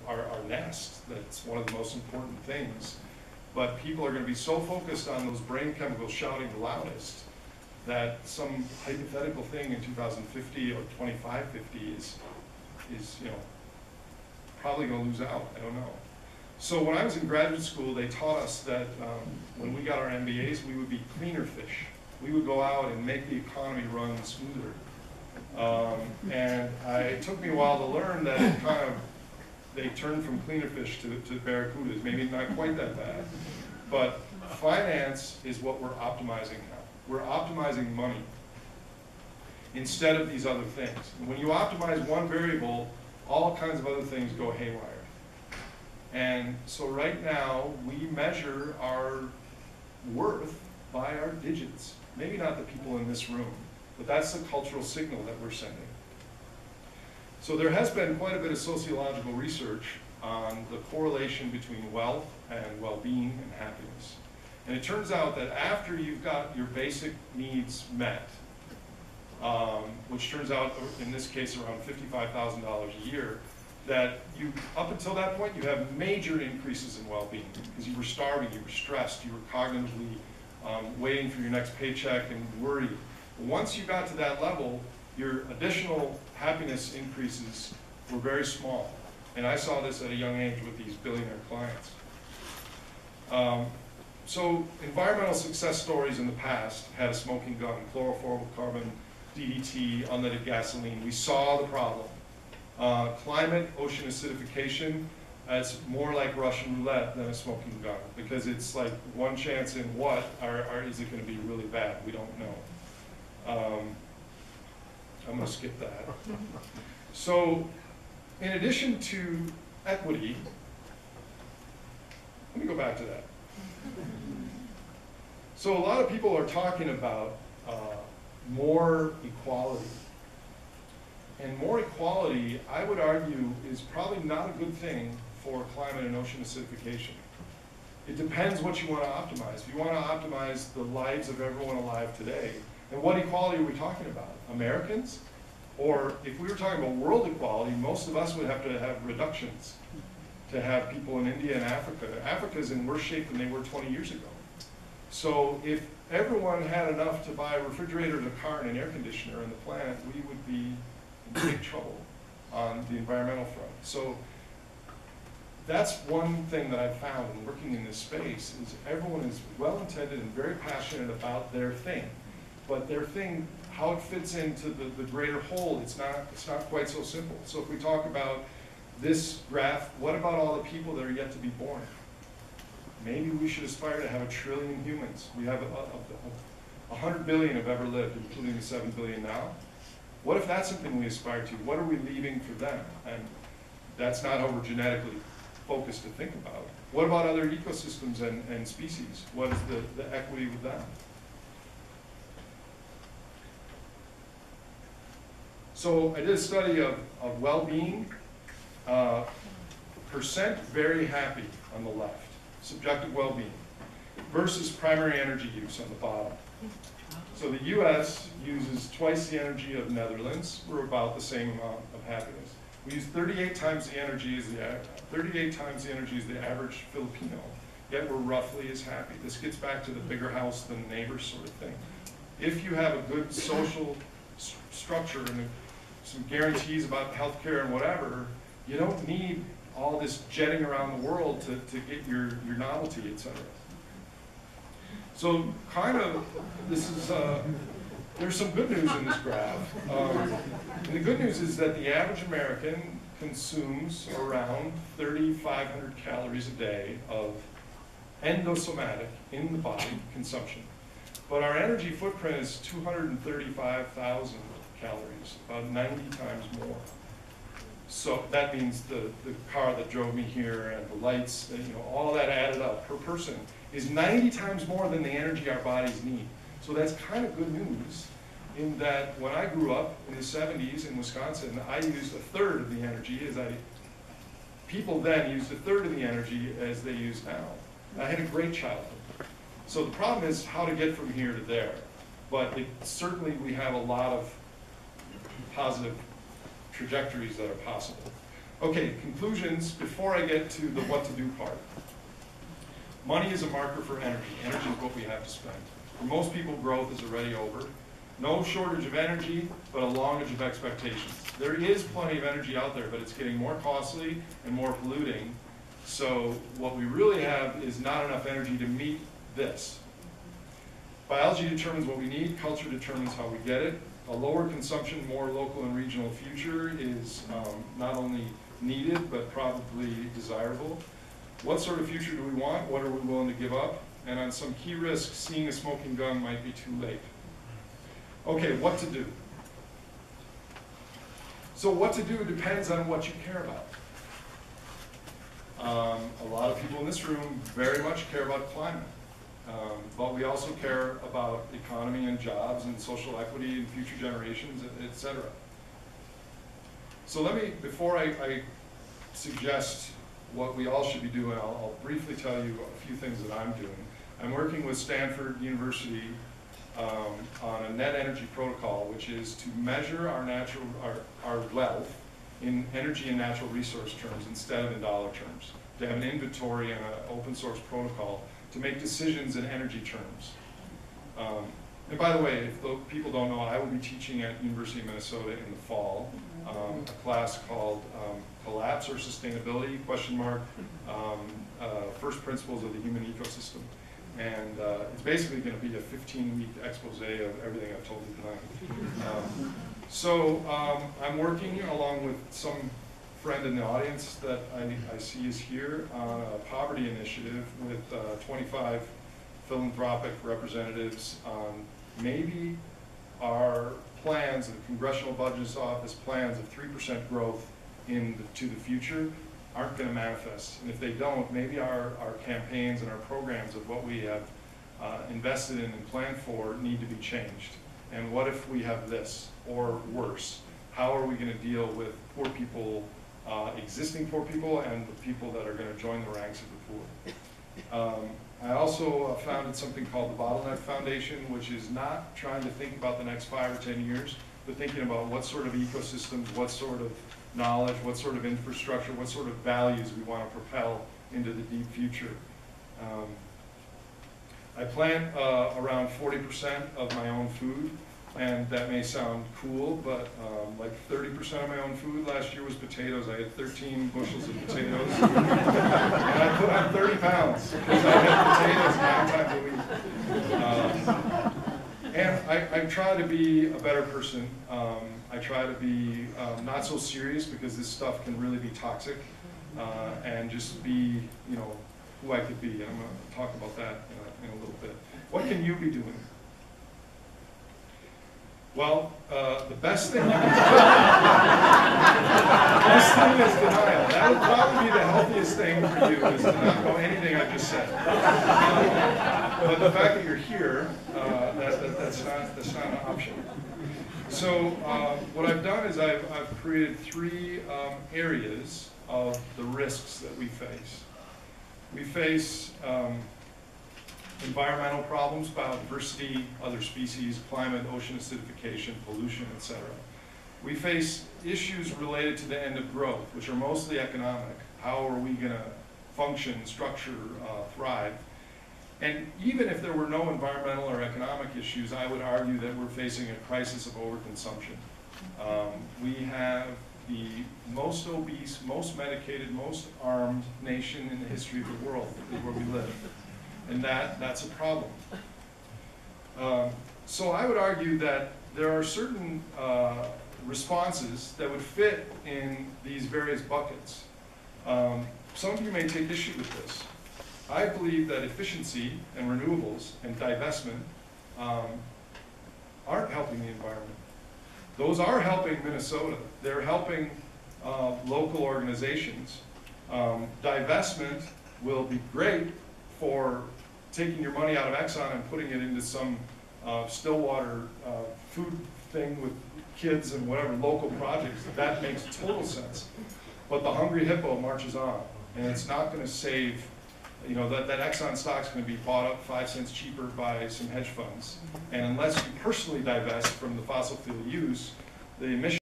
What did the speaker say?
our nest. That's one of the most important things. But people are going to be so focused on those brain chemicals shouting the loudest that some hypothetical thing in 2050 or 2550 is probably going to lose out. I don't know. So when I was in graduate school, they taught us that when we got our MBAs, we would be cleaner fish. We would go out and make the economy run smoother. And it took me a while to learn that they turned from cleaner fish to barracudas. Maybe not quite that bad. But finance is what we're optimizing now. We're optimizing money instead of these other things. And when you optimize one variable, all kinds of other things go haywire. And so right now, we measure our worth by our digits. Maybe not the people in this room, but that's the cultural signal that we're sending. So there has been quite a bit of sociological research on the correlation between wealth and well-being and happiness. And it turns out that after you've got your basic needs met, which turns out, in this case, around $55,000 a year, that up until that point, you have major increases in well-being because you were starving, you were stressed, you were cognitively waiting for your next paycheck and worried. Once you got to that level, your additional happiness increases were very small. And I saw this at a young age with these billionaire clients. So environmental success stories in the past had a smoking gun, chlorofluorocarbon, DDT, unleaded gasoline. We saw the problem. Climate, ocean acidification, it's more like Russian roulette than a smoking gun because it's like one chance in what, is it going to be really bad? We don't know. I'm going to skip that. So in addition to equity, let me go back to that. So a lot of people are talking about more equality. And more equality, I would argue, is probably not a good thing for climate and ocean acidification. It depends what you want to optimize. If you want to optimize the lives of everyone alive today, and what equality are we talking about? Americans? Or if we were talking about world equality, most of us would have to have reductions to have people in India and Africa. Africa's in worse shape than they were 20 years ago. So if everyone had enough to buy refrigerators, a car, and an air conditioner on the planet, we would be in big trouble on the environmental front. So that's one thing that I've found in working in this space is everyone is well-intended and very passionate about their thing. But their thing, how it fits into the greater whole, it's not quite so simple. So if we talk about this graph, what about all the people that are yet to be born? Maybe we should aspire to have 1 trillion humans. We have 100 billion have ever lived, including the 7 billion now. What if that's something we aspire to? What are we leaving for them? And that's not how we're genetically focused to think about. What about other ecosystems and species? What is the equity with them? So I did a study of well-being, percent very happy on the left, subjective well-being, versus primary energy use on the bottom. So the US uses twice the energy of Netherlands. We're about the same amount of happiness. We use 38 times the energy as the average Filipino, yet we're roughly as happy. This gets back to the bigger house than neighbors sort of thing. If you have a good social structure and some guarantees about healthcare and whatever, you don't need all this jetting around the world to get your novelty, et cetera. So kind of, there's some good news in this graph. And the good news is that the average American consumes around 3,500 calories a day of endosomatic, in the body, consumption. But our energy footprint is 235,000 calories, about 90 times more. So that means the car that drove me here and the lights, all that added up per person is 90 times more than the energy our bodies need. So that's kind of good news in that when I grew up in the 70s in Wisconsin, I used a third of the energy people then used a third of the energy as they use now. I had a great childhood. So the problem is how to get from here to there. But certainly we have a lot of positive trajectories that are possible. Okay, conclusions before I get to the what to do part. Money is a marker for energy. Energy is what we have to spend. For most people, growth is already over. No shortage of energy, but a longage of expectations. There is plenty of energy out there, but it's getting more costly and more polluting. So what we really have is not enough energy to meet this. Biology determines what we need, culture determines how we get it. A lower consumption, more local and regional future is not only needed, but probably desirable. What sort of future do we want? What are we willing to give up? And on some key risks, seeing a smoking gun might be too late. Okay, what to do? So what to do depends on what you care about. A lot of people in this room very much care about climate. But we also care about economy and jobs and social equity and future generations, etc. So let me, before I suggest what we all should be doing, I'll briefly tell you a few things that I'm doing. I'm working with Stanford University on a net energy protocol, which is to measure our wealth in energy and natural resource terms instead of in dollar terms, to have an inventory and an open source protocol to make decisions in energy terms. And by the way, if people don't know, I will be teaching at University of Minnesota in the fall, a class called Collapse or Sustainability, First Principles of the Human Ecosystem. And it's basically going to be a 15-week expose of everything I've told you tonight. So I'm working along with some friend in the audience that I see is here on a poverty initiative with 25 philanthropic representatives on maybe our plans, the Congressional Budget Office plans of 3% growth to the future aren't going to manifest. And if they don't, maybe our campaigns and our programs of what we have invested in and planned for need to be changed. And what if we have this, or worse? How are we going to deal with poor people, existing poor people, and the people that are going to join the ranks of the poor? I also founded something called the Bottleneck Foundation, which is not trying to think about the next 5 or 10 years, but thinking about what sort of ecosystems, what sort of knowledge, what sort of infrastructure, what sort of values we want to propel into the deep future. I plant around 40% of my own food, and that may sound cool, but like 30% of my own food last year was potatoes. I had 13 bushels of potatoes, and I put on 30 pounds because I had potatoes 9 times a week. And I try to be a better person. I try to be not so serious because this stuff can really be toxic, and just be, who I could be. And I'm going to talk about that in a little bit. What can you be doing? Well, the best thing you can do, the best thing is denial. That would probably be the healthiest thing for you, is to not know anything I just said. But the fact that you're here, that's not an option. So what I've done is I've created 3 areas of the risks that we face. We face environmental problems, biodiversity, other species, climate, ocean acidification, pollution, etc. We face issues related to the end of growth, which are mostly economic. How are we going to function, structure, thrive? And even if there were no environmental or economic issues, I would argue that we're facing a crisis of overconsumption. We have the most obese, most medicated, most armed nation in the history of the world, is where we live. And that's a problem. So I would argue that there are certain responses that would fit in these various buckets. Some of you may take issue with this. I believe that efficiency and renewables and divestment aren't helping the environment. Those are helping Minnesota. They're helping local organizations. Divestment will be great for taking your money out of Exxon and putting it into some Stillwater food thing with kids and whatever, local projects. That makes total sense. But the hungry hippo marches on, and it's not going to save, that Exxon stock's going to be bought up 5 cents cheaper by some hedge funds. And unless you personally divest from the fossil fuel use, the emission